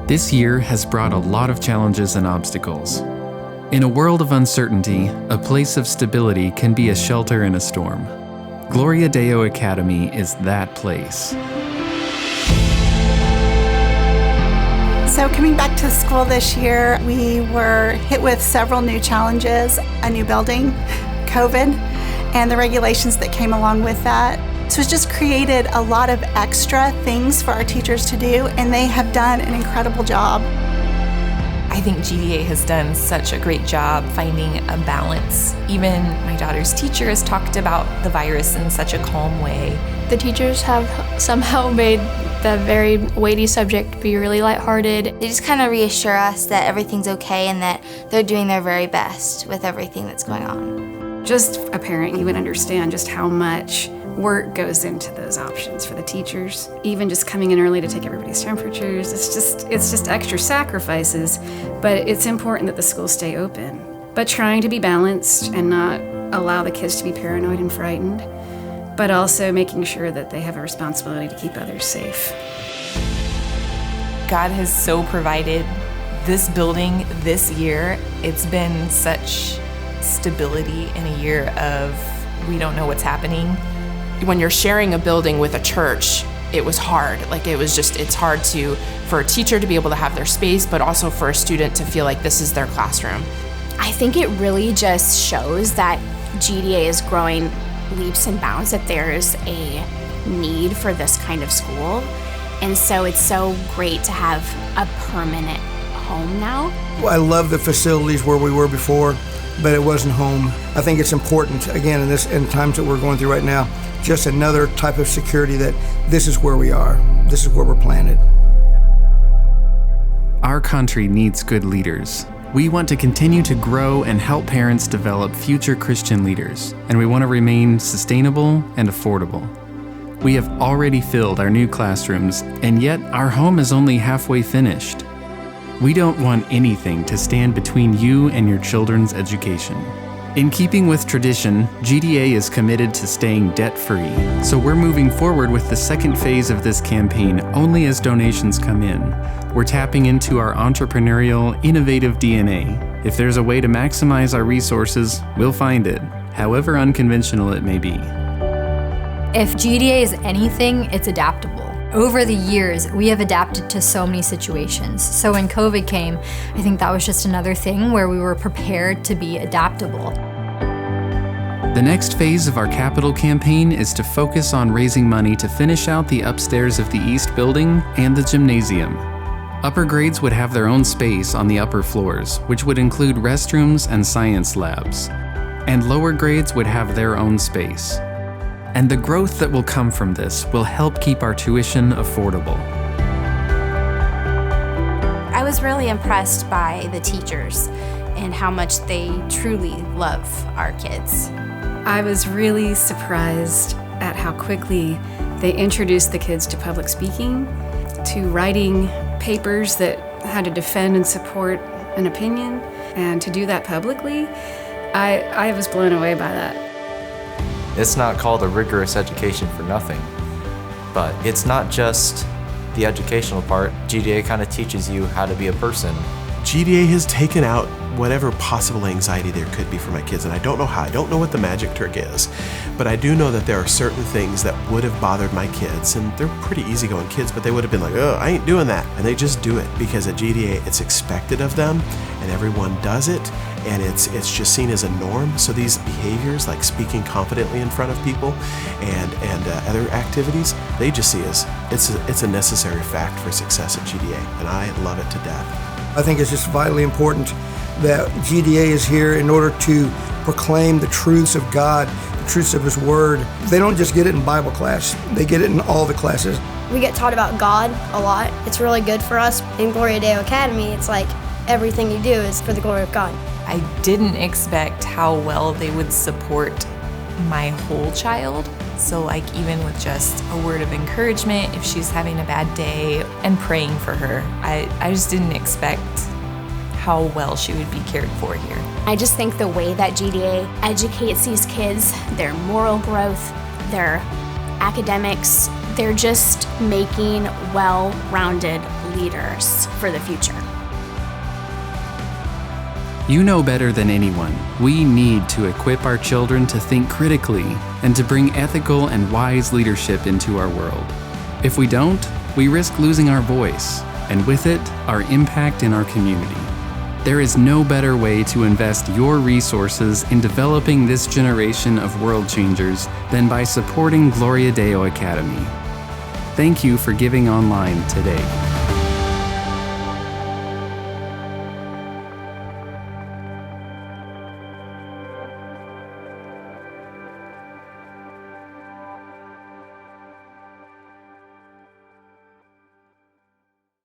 This year has brought a lot of challenges and obstacles. In a world of uncertainty, a place of stability can be a shelter in a storm. Gloria Deo Academy is that place. So coming back to school this year, we were hit with several new challenges, a new building, COVID, and the regulations that came along with that. So it's just created a lot of extra things for our teachers to do, and they have done an incredible job. I think GDA has done such a great job finding a balance. Even my daughter's teacher has talked about the virus in such a calm way. The teachers have somehow made the very weighty subject be really lighthearted. They just kind of reassure us that everything's okay and that they're doing their very best with everything that's going on. Just a parent, you would understand just how much work goes into those options for the teachers. Even just coming in early to take everybody's temperatures, it's just extra sacrifices, but it's important that the schools stay open. But trying to be balanced and not allow the kids to be paranoid and frightened, but also making sure that they have a responsibility to keep others safe. God has so provided this building this year. It's been such stability in a year of we don't know what's happening. When you're sharing a building with a church, it was hard. It's hard for a teacher to be able to have their space, but also for a student to feel like this is their classroom. I think it really just shows that GDA is growing leaps and bounds, that there's a need for this kind of school. And so it's so great to have a permanent home now. Well, I love the facilities where we were before, but it wasn't home. I think it's important, again, in times that we're going through right now, just another type of security that this is where we are. This is where we're planted. Our country needs good leaders. We want to continue to grow and help parents develop future Christian leaders, and we want to remain sustainable and affordable. We have already filled our new classrooms, and yet our home is only halfway finished. We don't want anything to stand between you and your children's education. In keeping with tradition, GDA is committed to staying debt-free, so we're moving forward with the second phase of this campaign only as donations come in. We're tapping into our entrepreneurial, innovative DNA. If there's a way to maximize our resources, we'll find it, however unconventional it may be. If GDA is anything, it's adaptable. Over the years, we have adapted to so many situations. So when COVID came, I think that was just another thing where we were prepared to be adaptable. The next phase of our capital campaign is to focus on raising money to finish out the upstairs of the East Building and the gymnasium. Upper grades would have their own space on the upper floors, which would include restrooms and science labs. And lower grades would have their own space. And the growth that will come from this will help keep our tuition affordable. I was really impressed by the teachers and how much they truly love our kids. I was really surprised at how quickly they introduced the kids to public speaking, to writing papers that had to defend and support an opinion, and to do that publicly. I was blown away by that. It's not called a rigorous education for nothing, but it's not just the educational part. GDA kind of teaches you how to be a person. GDA has taken out whatever possible anxiety there could be for my kids, and I don't know how. I don't know what the magic trick is, but I do know that there are certain things that would have bothered my kids, and they're pretty easygoing kids, but they would have been like, oh, I ain't doing that. And they just do it because at GDA it's expected of them, and everyone does it, and it's just seen as a norm. So these behaviors, like speaking confidently in front of people and other activities, they just see as it's a necessary fact for success at GDA, and I love it to death. I think it's just vitally important that GDA is here in order to proclaim the truths of God, the truths of His Word. They don't just get it in Bible class, they get it in all the classes. We get taught about God a lot. It's really good for us. In Gloria Deo Academy, it's like everything you do is for the glory of God. I didn't expect how well they would support my whole child. So even with just a word of encouragement, if she's having a bad day, and praying for her, I just didn't expect how well she would be cared for here. I just think the way that GDA educates these kids, their moral growth, their academics, They're just making well-rounded leaders for the future. You know better than anyone, we need to equip our children to think critically and to bring ethical and wise leadership into our world. If we don't, we risk losing our voice, and with it, our impact in our community. There is no better way to invest your resources in developing this generation of world changers than by supporting Gloria Deo Academy. Thank you for giving online today.